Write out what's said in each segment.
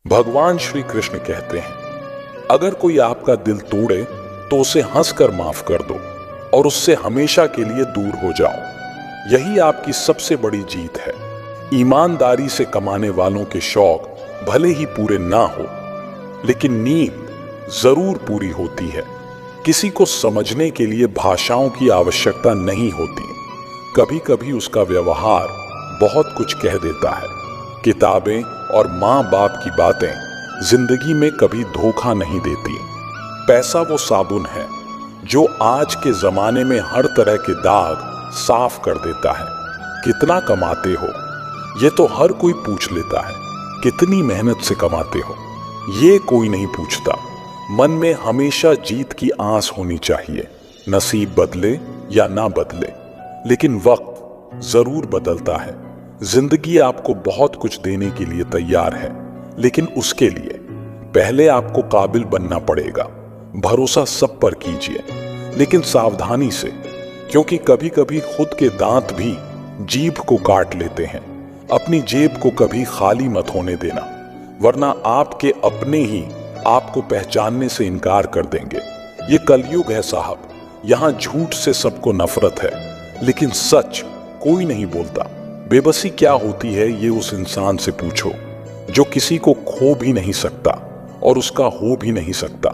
भगवान श्री कृष्ण कहते हैं, अगर कोई आपका दिल तोड़े तो उसे हंसकर माफ कर दो और उससे हमेशा के लिए दूर हो जाओ। यही आपकी सबसे बड़ी जीत है। ईमानदारी से कमाने वालों के शौक भले ही पूरे ना हो, लेकिन नींद जरूर पूरी होती है। किसी को समझने के लिए भाषाओं की आवश्यकता नहीं होती। कभी कभी उसका व्यवहार बहुत कुछ कह देता है। किताबें और माँ बाप की बातें जिंदगी में कभी धोखा नहीं देती। पैसा वो साबुन है जो आज के जमाने में हर तरह के दाग साफ कर देता है। कितना कमाते हो ये तो हर कोई पूछ लेता है, कितनी मेहनत से कमाते हो ये कोई नहीं पूछता। मन में हमेशा जीत की आस होनी चाहिए। नसीब बदले या ना बदले, लेकिन वक्त जरूर बदलता है। जिंदगी आपको बहुत कुछ देने के लिए तैयार है, लेकिन उसके लिए पहले आपको काबिल बनना पड़ेगा। भरोसा सब पर कीजिए, लेकिन सावधानी से, क्योंकि कभी कभी खुद के दांत भी जीभ को काट लेते हैं। अपनी जेब को कभी खाली मत होने देना, वरना आपके अपने ही आपको पहचानने से इनकार कर देंगे। ये कलयुग है साहब, यहां झूठ से सबको नफरत है, लेकिन सच कोई नहीं बोलता। बेबसी क्या होती है ये उस इंसान से पूछो जो किसी को खो भी नहीं सकता और उसका हो भी नहीं सकता।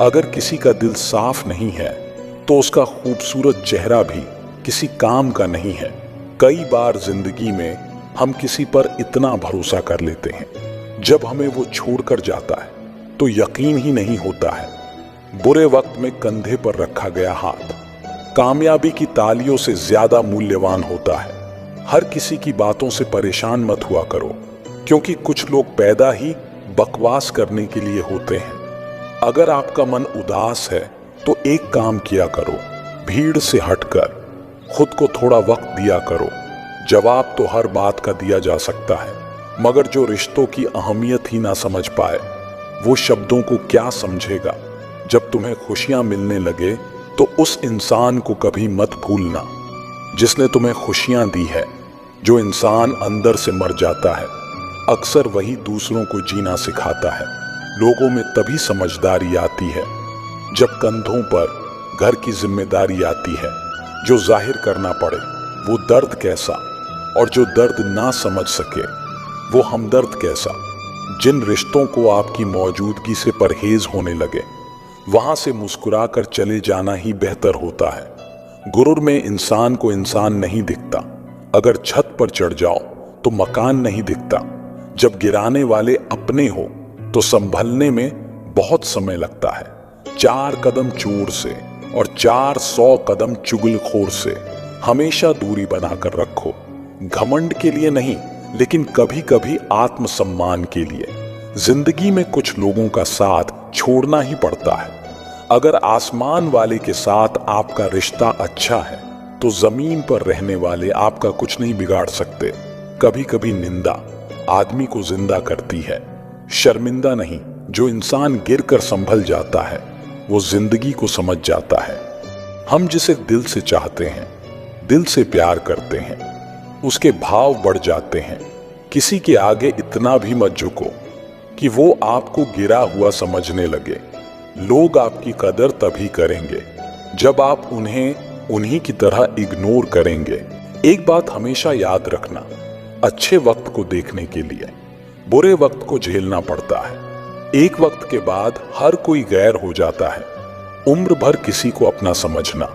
अगर किसी का दिल साफ नहीं है तो उसका खूबसूरत चेहरा भी किसी काम का नहीं है। कई बार जिंदगी में हम किसी पर इतना भरोसा कर लेते हैं, जब हमें वो छोड़कर जाता है तो यकीन ही नहीं होता है। बुरे वक्त में कंधे पर रखा गया हाथ कामयाबी की तालियों से ज्यादा मूल्यवान होता है। हर किसी की बातों से परेशान मत हुआ करो, क्योंकि कुछ लोग पैदा ही बकवास करने के लिए होते हैं। अगर आपका मन उदास है तो एक काम किया करो, भीड़ से हटकर खुद को थोड़ा वक्त दिया करो। जवाब तो हर बात का दिया जा सकता है, मगर जो रिश्तों की अहमियत ही ना समझ पाए वो शब्दों को क्या समझेगा। जब तुम्हें खुशियां मिलने लगे तो उस इंसान को कभी मत भूलना जिसने तुम्हें खुशियां दी है। जो इंसान अंदर से मर जाता है अक्सर वही दूसरों को जीना सिखाता है। लोगों में तभी समझदारी आती है जब कंधों पर घर की जिम्मेदारी आती है। जो जाहिर करना पड़े वो दर्द कैसा, और जो दर्द ना समझ सके वो हमदर्द कैसा। जिन रिश्तों को आपकी मौजूदगी से परहेज होने लगे वहां से मुस्कुराकर चले जाना ही बेहतर होता है। गुरूर में इंसान को इंसान नहीं दिखता। अगर छत पर चढ़ जाओ तो मकान नहीं दिखता। जब गिराने वाले अपने हो तो संभलने में बहुत समय लगता है। 4 कदम चोर से और 400 कदम चुगलखोर से हमेशा दूरी बनाकर रखो। घमंड के लिए नहीं, लेकिन कभी कभी आत्मसम्मान के लिए। जिंदगी में कुछ लोगों का साथ छोड़ना ही पड़ता है। अगर आसमान वाले के साथ आपका रिश्ता अच्छा है तो जमीन पर रहने वाले आपका कुछ नहीं बिगाड़ सकते। कभी कभी निंदा आदमी को जिंदा करती है, शर्मिंदा नहीं। जो इंसान गिरकर संभल जाता है वो जिंदगी को समझ जाता है। हम जिसे दिल से चाहते हैं, दिल से प्यार करते हैं, उसके भाव बढ़ जाते हैं। किसी के आगे इतना भी मत झुको कि वो आपको गिरा हुआ समझने लगे। लोग आपकी कदर तभी करेंगे जब आप उन्हें उन्हीं की तरह इग्नोर करेंगे। एक बात हमेशा याद रखना, अच्छे वक्त को देखने के लिए बुरे वक्त को झेलना पड़ता है। एक वक्त के बाद हर कोई गैर हो जाता है। उम्र भर किसी को अपना समझना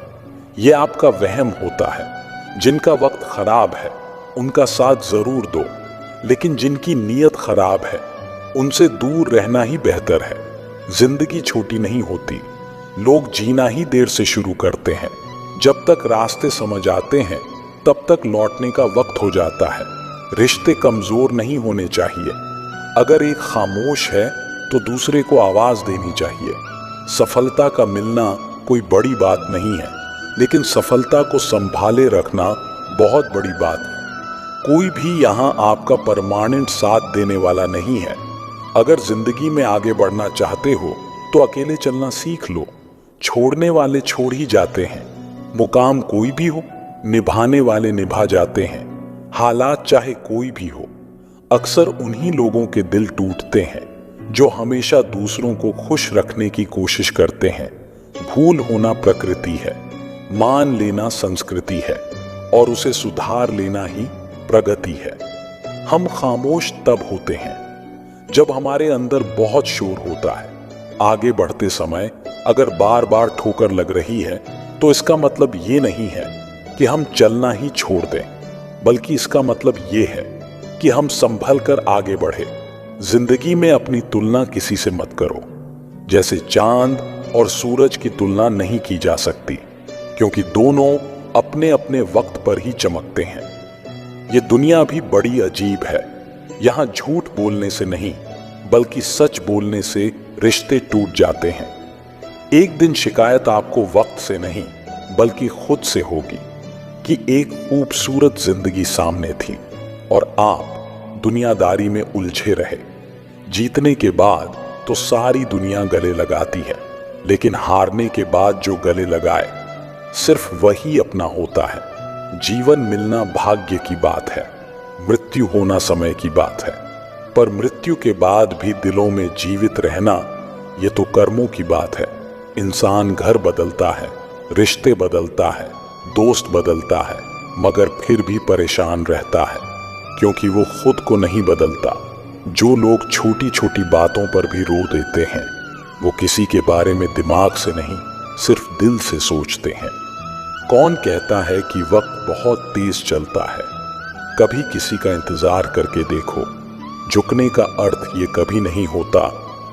यह आपका वहम होता है। जिनका वक्त खराब है उनका साथ जरूर दो, लेकिन जिनकी नीयत खराब है उनसे दूर रहना ही बेहतर है। जिंदगी छोटी नहीं होती, लोग जीना ही देर से शुरू करते हैं। जब तक रास्ते समझ आते हैं तब तक लौटने का वक्त हो जाता है। रिश्ते कमजोर नहीं होने चाहिए। अगर एक खामोश है तो दूसरे को आवाज देनी चाहिए। सफलता का मिलना कोई बड़ी बात नहीं है, लेकिन सफलता को संभाले रखना बहुत बड़ी बात है। कोई भी यहाँ आपका परमानेंट साथ देने वाला नहीं है। अगर जिंदगी में आगे बढ़ना चाहते हो तो अकेले चलना सीख लो। छोड़ने वाले छोड़ ही जाते हैं। मुकाम कोई भी हो, निभाने वाले निभा जाते हैं। हालात चाहे कोई भी हो, अक्सर उन्हीं लोगों के दिल टूटते हैं जो हमेशा दूसरों को खुश रखने की कोशिश करते हैं। भूल होना प्रकृति है, मान लेना संस्कृति है और उसे सुधार लेना ही प्रगति है। हम खामोश तब होते हैं जब हमारे अंदर बहुत शोर होता है। आगे बढ़ते समय अगर बार बार ठोकर लग रही है तो इसका मतलब ये नहीं है कि हम चलना ही छोड़ दें, बल्कि इसका मतलब ये है कि हम संभल कर आगे बढ़े। जिंदगी में अपनी तुलना किसी से मत करो। जैसे चांद और सूरज की तुलना नहीं की जा सकती, क्योंकि दोनों अपने अपने वक्त पर ही चमकते हैं। ये दुनिया भी बड़ी अजीब है। यहाँ झूठ बोलने से नहीं, बल्कि सच बोलने से रिश्ते टूट जाते हैं। एक दिन शिकायत आपको वक्त से नहीं, बल्कि खुद से होगी कि एक खूबसूरत जिंदगी सामने थी और आप दुनियादारी में उलझे रहे। जीतने के बाद तो सारी दुनिया गले लगाती है, लेकिन हारने के बाद जो गले लगाए सिर्फ वही अपना होता है। जीवन मिलना भाग्य की बात है, मृत्यु होना समय की बात है, पर मृत्यु के बाद भी दिलों में जीवित रहना ये तो कर्मों की बात है। इंसान घर बदलता है, रिश्ते बदलता है, दोस्त बदलता है, मगर फिर भी परेशान रहता है, क्योंकि वो खुद को नहीं बदलता। जो लोग छोटी छोटी बातों पर भी रो देते हैं, वो किसी के बारे में दिमाग से नहीं, सिर्फ दिल से सोचते हैं। कौन कहता है कि वक्त बहुत तेज चलता है? कभी किसी का इंतजार करके देखो। झुकने का अर्थ ये कभी नहीं होता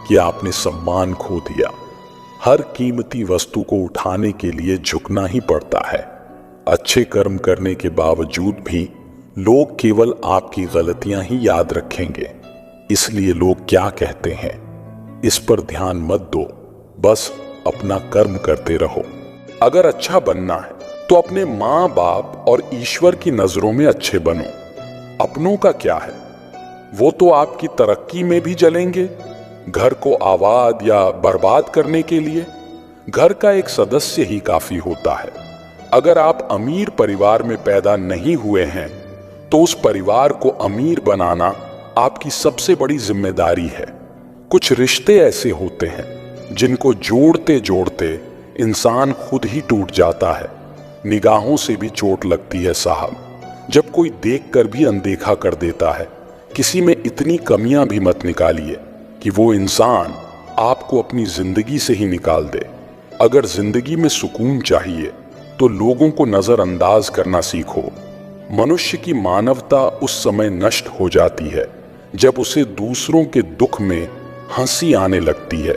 कि आपने सम्मान खो दिया। हर कीमती वस्तु को उठाने के लिए झुकना ही पड़ता है। अच्छे कर्म करने के बावजूद भी लोग केवल आपकी गलतियां ही याद रखेंगे। इसलिए लोग क्या कहते हैं, इस पर ध्यान मत दो, बस अपना कर्म करते रहो। अगर अच्छा बनना है तो अपने माँ बाप और ईश्वर की नजरों में अच्छे बनो। अपनों का क्या है, वो तो आपकी तरक्की में भी जलेंगे। घर को आबाद या बर्बाद करने के लिए घर का एक सदस्य ही काफी होता है। अगर आप अमीर परिवार में पैदा नहीं हुए हैं तो उस परिवार को अमीर बनाना आपकी सबसे बड़ी जिम्मेदारी है। कुछ रिश्ते ऐसे होते हैं जिनको जोड़ते जोड़ते इंसान खुद ही टूट जाता है। निगाहों से भी चोट लगती है साहब, जब कोई देखकर भी अनदेखा कर देता है। किसी में इतनी कमियां भी मत निकालिए कि वो इंसान आपको अपनी जिंदगी से ही निकाल दे। अगर जिंदगी में सुकून चाहिए तो लोगों को नजरअंदाज करना सीखो। मनुष्य की मानवता उस समय नष्ट हो जाती है जब उसे दूसरों के दुख में हंसी आने लगती है।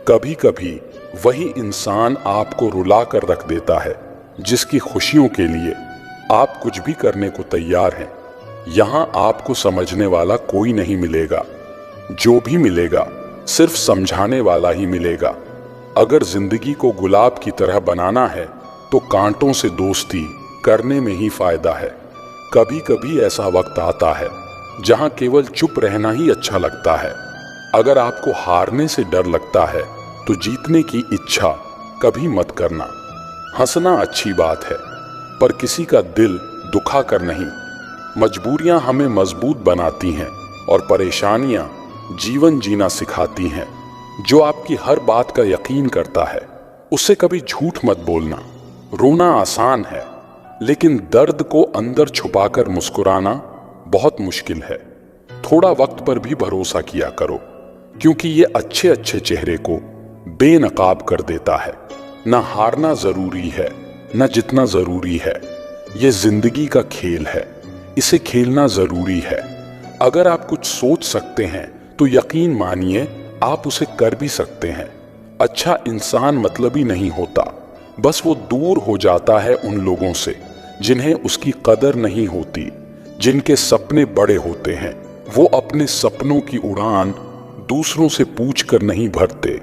कभी कभी वही इंसान आपको रुला कर रख देता है जिसकी खुशियों के लिए आप कुछ भी करने को तैयार हैं। यहां आपको समझने वाला कोई नहीं मिलेगा, जो भी मिलेगा सिर्फ समझाने वाला ही मिलेगा। अगर जिंदगी को गुलाब की तरह बनाना है तो कांटों से दोस्ती करने में ही फायदा है। कभी कभी ऐसा वक्त आता है जहां केवल चुप रहना ही अच्छा लगता है। अगर आपको हारने से डर लगता है तो जीतने की इच्छा कभी मत करना। हंसना अच्छी बात है, पर किसी का दिल दुखा कर नहीं। मजबूरियां हमें मजबूत बनाती हैं और परेशानियां जीवन जीना सिखाती हैं। जो आपकी हर बात का यकीन करता है उससे कभी झूठ मत बोलना। रोना आसान है, लेकिन दर्द को अंदर छुपाकर मुस्कुराना बहुत मुश्किल है। थोड़ा वक्त पर भी भरोसा किया करो, क्योंकि ये अच्छे अच्छे चेहरे को बेनकाब कर देता है। न हारना जरूरी है, न जितना जरूरी है। ये जिंदगी का खेल है, इसे खेलना जरूरी है। अगर आप कुछ सोच सकते हैं तो यकीन मानिए आप उसे कर भी सकते हैं। अच्छा इंसान मतलबी नहीं होता, बस वो दूर हो जाता है उन लोगों से जिन्हें उसकी कदर नहीं होती। जिनके सपने बड़े होते हैं वो अपने सपनों की उड़ान दूसरों से पूछकर नहीं भरते,